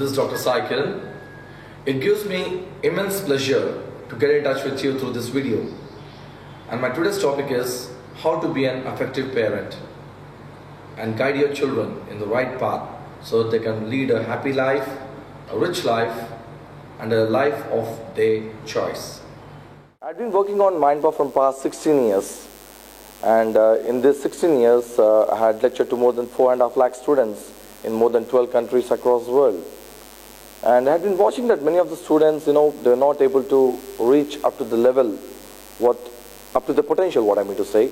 This is Dr. Sai Kiran. It gives me immense pleasure to get in touch with you through this video. And my today's topic is how to be an effective parent and guide your children in the right path so that they can lead a happy life, a rich life, and a life of their choice. I've been working on Mindpower from past 16 years. And in these 16 years, I had lectured to more than 4.5 lakh students in more than 12 countries across the world. And I had been watching that many of the students, they're not able to reach up to the level, up to the potential, what I mean to say.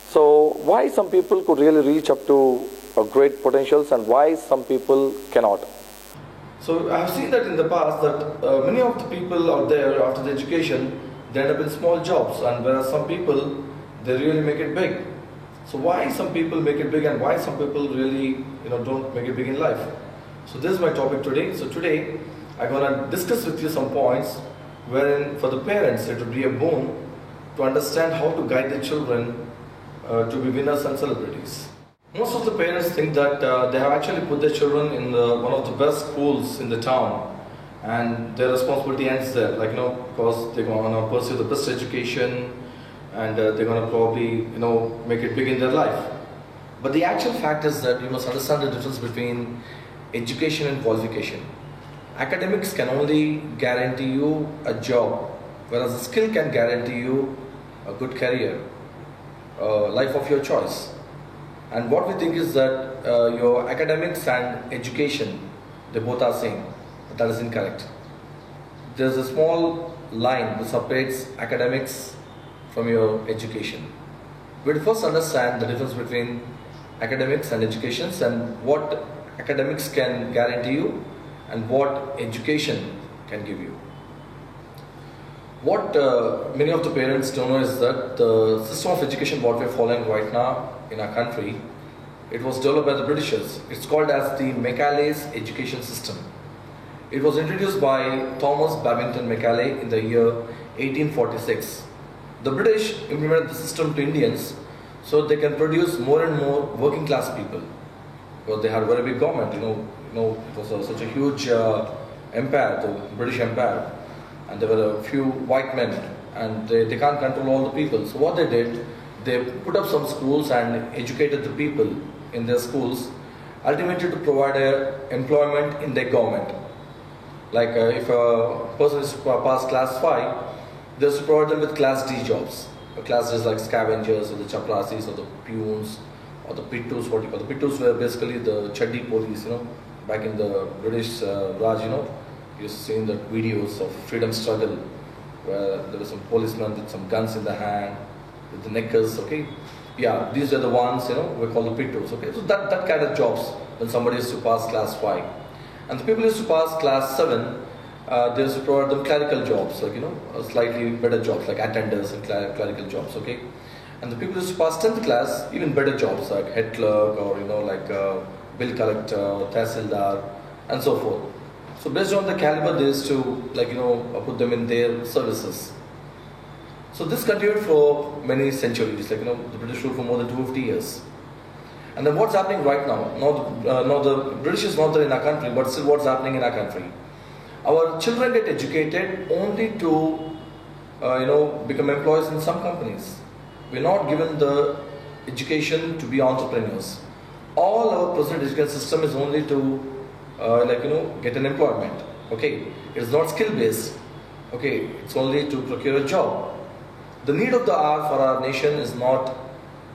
So why some people could really reach up to great potentials and why some people cannot? So I have seen that in the past that many of the people out there after the education, they end up in small jobs, and whereas some people, they really make it big. So why some people make it big and why some people really don't make it big in life? So this is my topic today. So today I'm going to discuss with you some points wherein for the parents it would be a boon to understand how to guide their children to be winners and celebrities. Most of the parents think that they have actually put their children in one of the best schools in the town, and their responsibility ends there, because they're going to pursue the best education and they're going to probably make it big in their life. But the actual fact is that you must understand the difference between education and qualification. Academics can only guarantee you a job, whereas a skill can guarantee you a good career, life of your choice. And what we think is that your academics and education, they both are same, but that is incorrect. There's a small line that separates academics from your education. We'll first understand the difference between academics and educations and what academics can guarantee you and what education can give you. What many of the parents don't know is that the system of education what we're following right now in our country, it was developed by the Britishers. It's called as the Macaulay's education system. It was introduced by Thomas Babington Macaulay in the year 1846. The British implemented the system to Indians so they can produce more and more working class people. Because they had a very big government, it was such a huge empire, the British Empire, and there were a few white men, and they can't control all the people. So what they did, they put up some schools and educated the people in their schools, ultimately to provide employment in their government. Like if a person is past class 5, they used to provide them with class D jobs. Class D is like scavengers or the chaprasis or the peons or the pittus, what you call. The pittus were basically the chaddi police, back in the British Raj, you've seen the videos of freedom struggle where there were some policemen with some guns in the hand, with the neckers, okay? Yeah, these are the ones, we call the pittus, okay? So that kind of jobs when somebody used to pass class 5. And the people used to pass class 7, they used to provide them clerical jobs, like, slightly better jobs, like attenders and clerical jobs, okay? And the people used to pass 10th class, even better jobs, like head clerk or, like bill collector, tahsildar, and so forth. So based on the caliber, they used to, put them in their services. So this continued for many centuries, the British ruled for more than 250 years. And then what's happening right now? Now the British is not there in our country, but still what's happening in our country? Our children get educated only to, become employees in some companies. We're not given the education to be entrepreneurs. All our present education system is only to, get an employment. Okay, it's not skill-based. Okay, it's only to procure a job. The need of the hour for our nation is not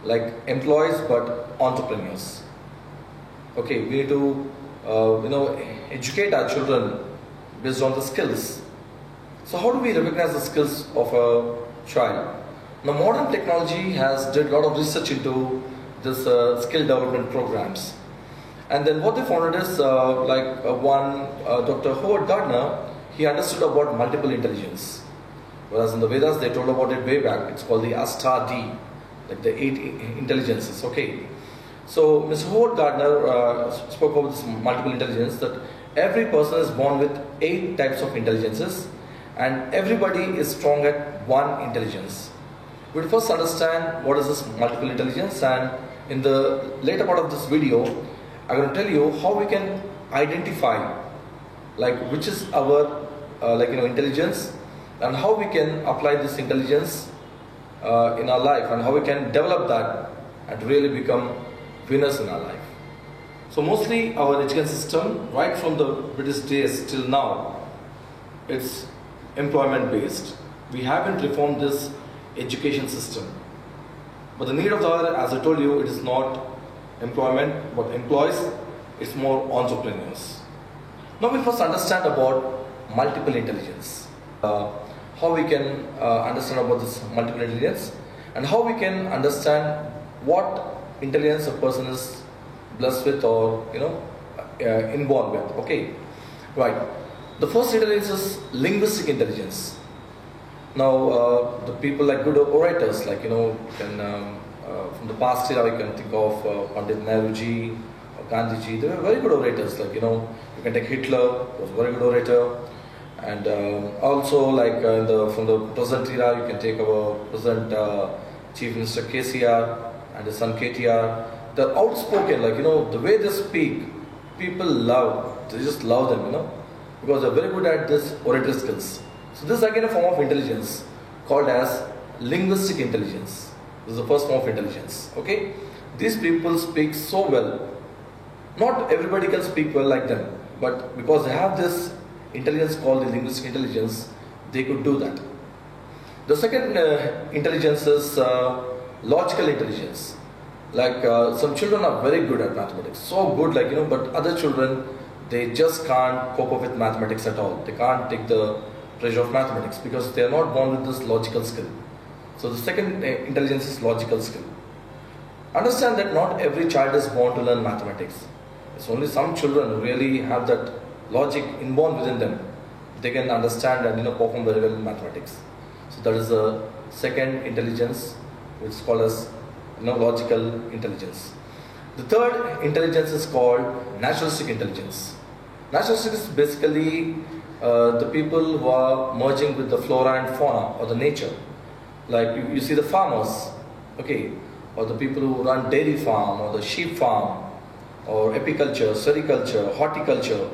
like employees, but entrepreneurs. Okay, we need to, educate our children based on the skills. So how do we recognize the skills of a child? Now, modern technology has did a lot of research into this skill development programs. And then what they found is, Dr. Howard Gardner, he understood about multiple intelligence. Whereas in the Vedas, they told about it way back. It's called the Astadi, like the 8 intelligences, okay. So, Mr. Howard Gardner spoke about this multiple intelligence, that every person is born with 8 types of intelligences, and everybody is strong at one intelligence. We'll first understand what is this multiple intelligence, and in the later part of this video, I'm going to tell you how we can identify like which is our intelligence, and how we can apply this intelligence in our life, and how we can develop that and really become winners in our life. So mostly our education system, right from the British days till now, it's employment based. We haven't reformed this education system. But the need of the hour, as I told you, it is not employment, but employees, it's more entrepreneurs. Now we first understand about multiple intelligence. How we can understand about this multiple intelligence, and how we can understand what intelligence a person is blessed with, or inborn with. Okay, right. The first intelligence is linguistic intelligence. Now the people like good orators, like from the past era, we can think of Pandit Nehruji or Gandhiji. They were very good orators. Like you can take Hitler, was a very good orator. And also, like from the present era, you can take our present Chief Minister KCR and his son KTR. They're outspoken, like the way they speak, people love. They just love them, because they're very good at this oratory skills. So this is again a form of intelligence called as linguistic intelligence. This is the first form of intelligence. Okay, these people speak so well. Not everybody can speak well like them, but because they have this intelligence called the linguistic intelligence, they could do that. The second intelligence is logical intelligence. Like some children are very good at mathematics, so good, but other children, they just can't cope up with mathematics at all. They can't take the pressure of mathematics because they are not born with this logical skill. So the second intelligence is logical skill. Understand that not every child is born to learn mathematics. It's only some children who really have that logic inborn within them. They can understand and perform very well in mathematics. So that is the second intelligence, which is called as logical intelligence. The third intelligence is called naturalistic intelligence. Naturalistic is basically the people who are merging with the flora and fauna, or the nature. Like you see the farmers, okay, or the people who run dairy farm, or the sheep farm, or apiculture, sericulture, horticulture.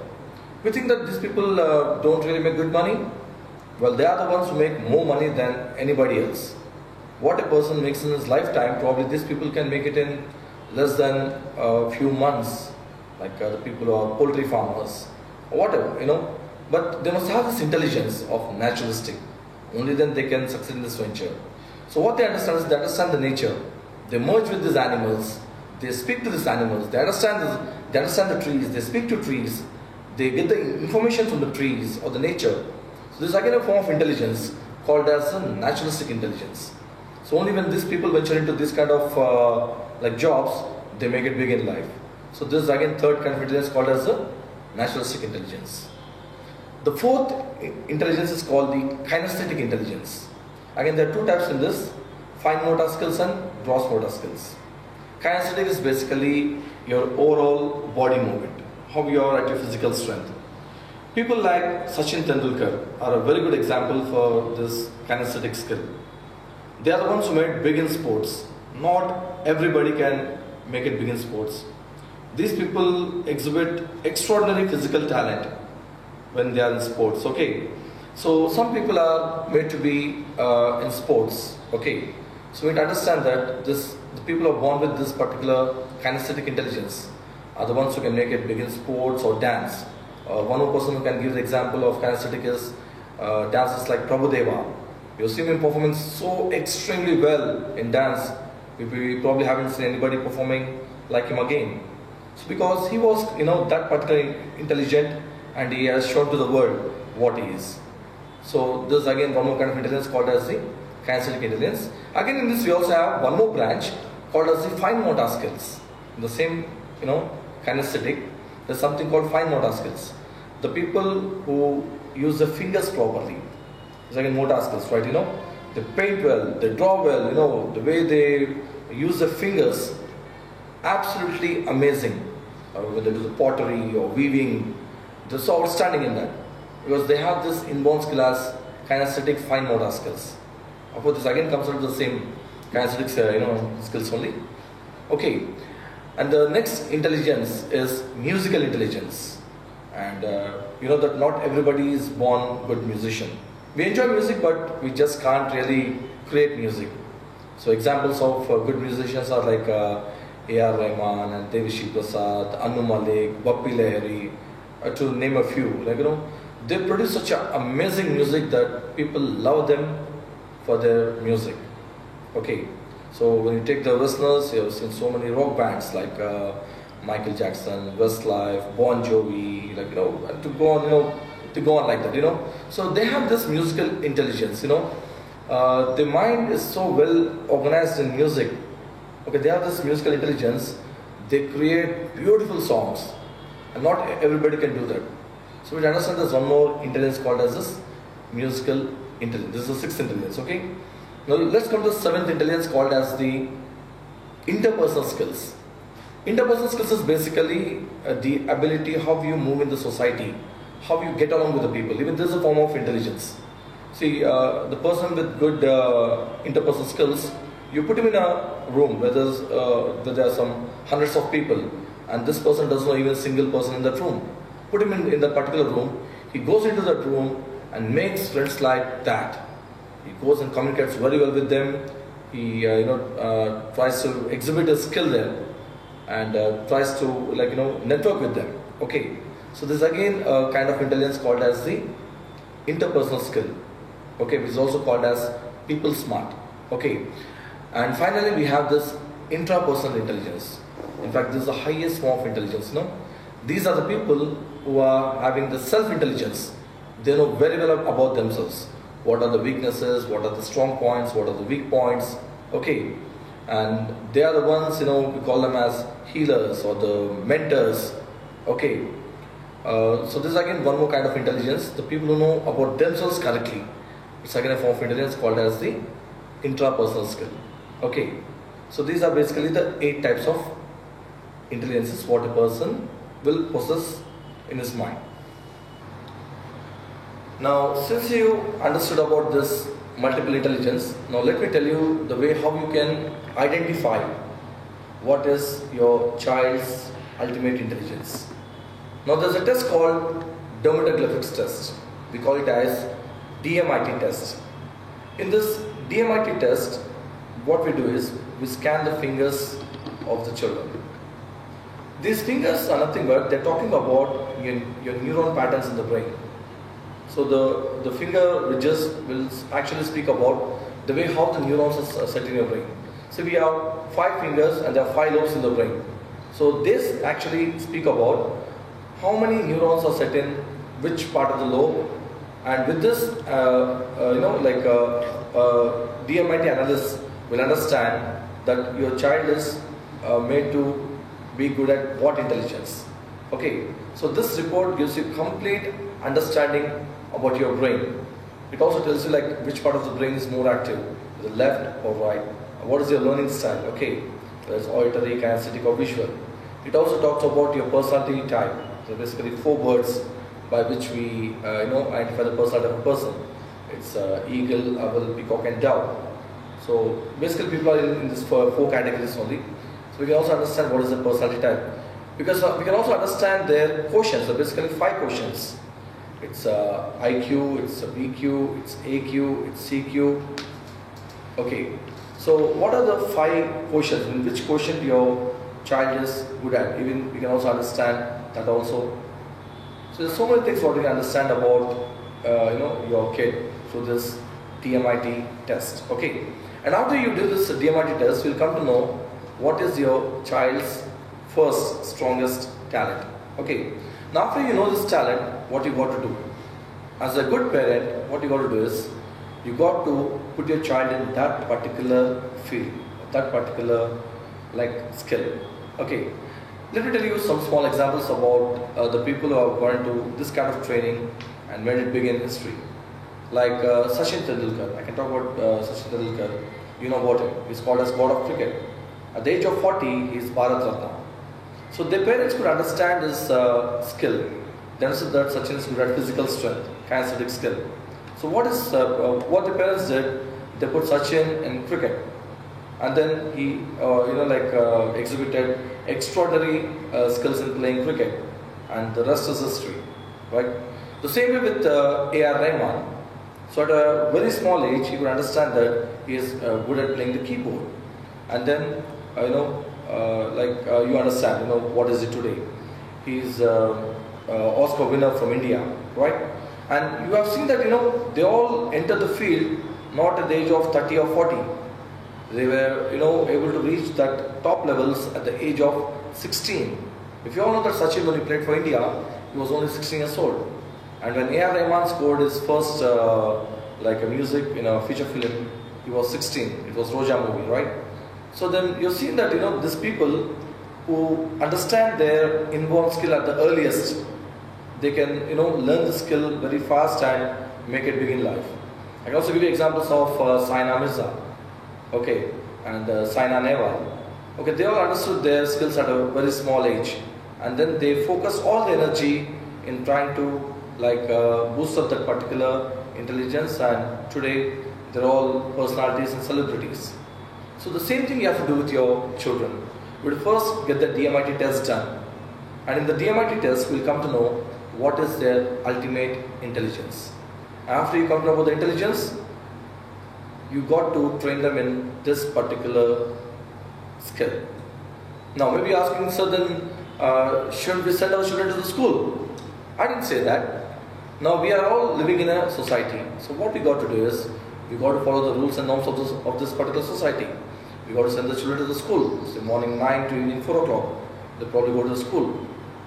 We think that these people don't really make good money. Well, they are the ones who make more money than anybody else. What a person makes in his lifetime, probably these people can make it in less than a few months, like the people who are poultry farmers, or whatever, But they must have this intelligence of naturalistic. Only then they can succeed in this venture. So what they understand is they understand the nature. They merge with these animals. They speak to these animals. They understand the trees. They speak to trees. They get the information from the trees or the nature. So this is again a form of intelligence called as a naturalistic intelligence. So only when these people venture into this kind of jobs, they make it big in life. So this is again third kind of intelligence called as a naturalistic intelligence. The fourth intelligence is called the kinesthetic intelligence. Again, there are two types in this: fine motor skills and gross motor skills. Kinesthetic is basically your overall body movement, how you are at your physical strength. People like Sachin Tendulkar are a very good example for this kinesthetic skill. They are the ones who made big in sports. Not everybody can make it big in sports. These people exhibit extraordinary physical talent when they are in sports. Okay, so some people are made to be in sports. Okay, so we need to understand that the people who are born with this particular kinesthetic intelligence are the ones who can make it big in sports or dance. One more person who can give the example of kinesthetic is dancers like Prabhudeva. You've seen him performing so extremely well in dance. We probably haven't seen anybody performing like him again. So because he was, that particularly intelligent, and he has shown to the world what he is. So this is again one more kind of intelligence called as the kinesthetic intelligence. Again, in this we also have one more branch called as the fine motor skills. In the same, kinesthetic, there's something called fine motor skills. The people who use the fingers properly. It's again motor skills, right? They paint well, they draw well, the way they use the fingers, absolutely amazing. When they do the pottery or weaving, they're so outstanding in that, because they have this inborn skill as kinesthetic fine motor skills. Of course, this again comes out of the same kinesthetic, skills only. Okay, and the next intelligence is musical intelligence, And you know that not everybody is born good musician. We enjoy music, but we just can't really create music. So examples of good musicians are like A.R. Rahman and Devishi Prasad, Anu Malik, Bappi Lahiri, to name a few. Like, you know, they produce such amazing music that people love them for their music. Okay, so when you take the Westerners, you have seen so many rock bands like Michael Jackson, Westlife, Bon Jovi, like, you know, and to go on, you know, to go on like that, you know. So they have this musical intelligence, you know. Their mind is so well organized in music. Okay, they have this musical intelligence. They create beautiful songs, and not everybody can do that. So we understand there's one more intelligence called as this musical intelligence. This is the sixth intelligence. Okay. Now let's come to the seventh intelligence called as the interpersonal skills. Interpersonal skills is basically the ability how you move in the society, how you get along with the people. Even this is a form of intelligence. See, the person with good interpersonal skills, you put him in a room where there are some hundreds of people, and this person doesn't know even a single person in that room. Put him in that particular room, he goes into that room and makes friends like that. He goes and communicates very well with them. He tries to exhibit his skill there, and tries to, like, you know, network with them. Okay, so this is again a kind of intelligence called as the interpersonal skill. Okay, which is also called as people smart. Okay, and finally we have this intrapersonal intelligence. In fact, this is the highest form of intelligence. No, these are the people who are having the self-intelligence. They know very well about themselves. What are the weaknesses? What are the strong points? What are the weak points? Okay, and they are the ones, you know, we call them as healers or the mentors. Okay, so this is again one more kind of intelligence. The people who know about themselves correctly. It's again a form of intelligence called as the intrapersonal skill. Okay, so these are basically the 8 types of intelligences what a person will possess in his mind. Now, since you understood about this multiple intelligence, now let me tell you the way how you can identify what is your child's ultimate intelligence. Now, there's a test called Dermatogliffics test. We call it as DMIT test. In this DMIT test, what we do is we scan the fingers of the children. These fingers are nothing but they're talking about your neuron patterns in the brain. So the finger ridges will actually speak about the way how the neurons are set in your brain. So we have 5 fingers and there are 5 lobes in the brain. So this actually speak about how many neurons are set in which part of the lobe. And with this, DMIT analyst will understand that your child is made to be good at what intelligence. Okay, so this report gives you complete understanding about your brain. It also tells you like which part of the brain is more active, the left or right. What is your learning style? Okay, whether it's auditory, kinesthetic, or visual. It also talks about your personality type. So basically 4 words by which we identify the personality of a person. It's eagle, owl, peacock, and dove. So basically people are in this 4 categories only. So we can also understand what is the personality type. Because we can also understand their quotients. So basically 5 quotients. It's IQ, it's BQ, it's AQ, it's CQ. Okay. So what are the 5 quotients? In which quotient your child is good at? Even we can also understand that also. So there's so many things what you can understand about your kid through this DMIT test. Okay. And after you do this DMIT test, you'll come to know what is your child's first strongest talent. Okay. Now after you know this talent, what you got to do? As a good parent, what you got to do is you got to put your child in that particular field, that particular skill. Okay. Let me tell you some small examples about the people who have gone to this kind of training and made it big in history. Like Sachin Tendulkar. I can talk about Sachin Tendulkar. You know about him. He's called as God of Cricket. At the age of 40, he is Bharat Ratna. So their parents could understand his skill. They understood that Sachin is good at physical strength, kinesthetic skill. So what the parents did? They put Sachin in cricket, and then he exhibited extraordinary skills in playing cricket, and the rest is history. right? The same way with A.R. Rahman. So at a very small age, he could understand that he is good at playing the keyboard, and then you understand, what is it today? He's Oscar winner from India, right? And you have seen that they all entered the field not at the age of 30 or 40. They were able to reach that top levels at the age of 16. If you all know that Sachin, when he played for India, he was only 16 years old. And when A.R. Rahman scored his first music in a feature film, he was 16. It was Roja movie, right? So then you've seen that these people who understand their inborn skill at the earliest, they can learn the skill very fast and make it big in life. I can also give you examples of Saina Mirza, okay, and Saina Nehwal. Okay, they all understood their skills at a very small age, and then they focus all the energy in trying to boost up that particular intelligence, and today they're all personalities and celebrities. So the same thing you have to do with your children. You will first get the DMIT test done, and in the DMIT test we'll come to know what is their ultimate intelligence. After you come to know about the intelligence, you got to train them in this particular skill. Now maybe asking, so then shouldn't we send our children to the school? I didn't say that. Now we are all living in a society. So what we got to do is, we got to follow the rules and norms of this particular society. We got to send the children to the school. Say morning 9 to evening 4 o'clock. They probably go to the school.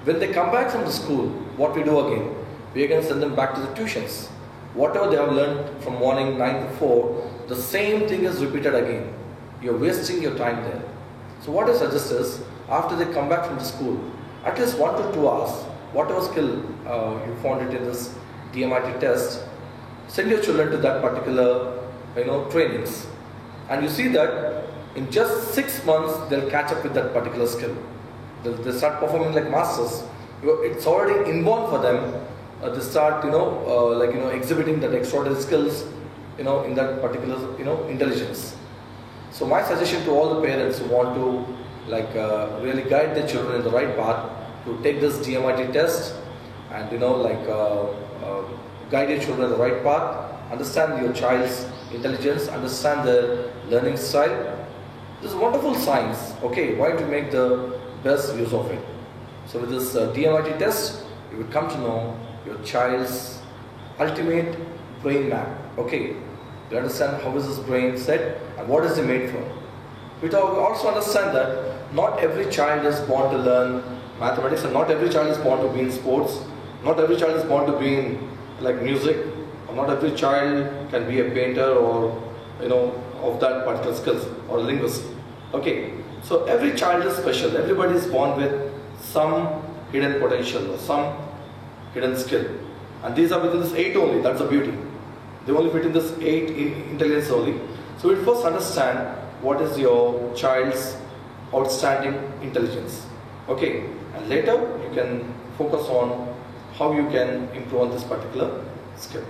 When they come back from the school, what we do again? We again send them back to the tuitions. Whatever they have learned from morning 9 to 4, the same thing is repeated again. You're wasting your time there. So what I suggest is, after they come back from the school, at least 1 to 2 hours, whatever skill you found it in this DMIT test, send your children to that particular trainings, and you see that in just 6 months they'll catch up with that particular skill. They start performing like masters. It's already inborn for them. They start exhibiting that extraordinary skills in that particular intelligence. So my suggestion to all the parents who want to really guide their children in the right path, to take this DMIT test and guide your children in the right path, understand your child's intelligence, understand their learning style. This is wonderful science. Okay, why to make the best use of it? So with this DMIT test, you will come to know your child's ultimate brain map. Okay, you understand how is his brain set and what is he made from. We also understand that not every child is born to learn mathematics, and not every child is born to be in sports. Not every child is born to be in music, or not every child can be a painter or of that particular skills, or a linguist. Okay, so every child is special. Everybody is born with some hidden potential or some hidden skill, and these are within this 8 only. That's the beauty. They only fit in this 8 intelligence only. So we first understand what is your child's outstanding intelligence. Okay, and later you can focus on how you can improve on this particular skill.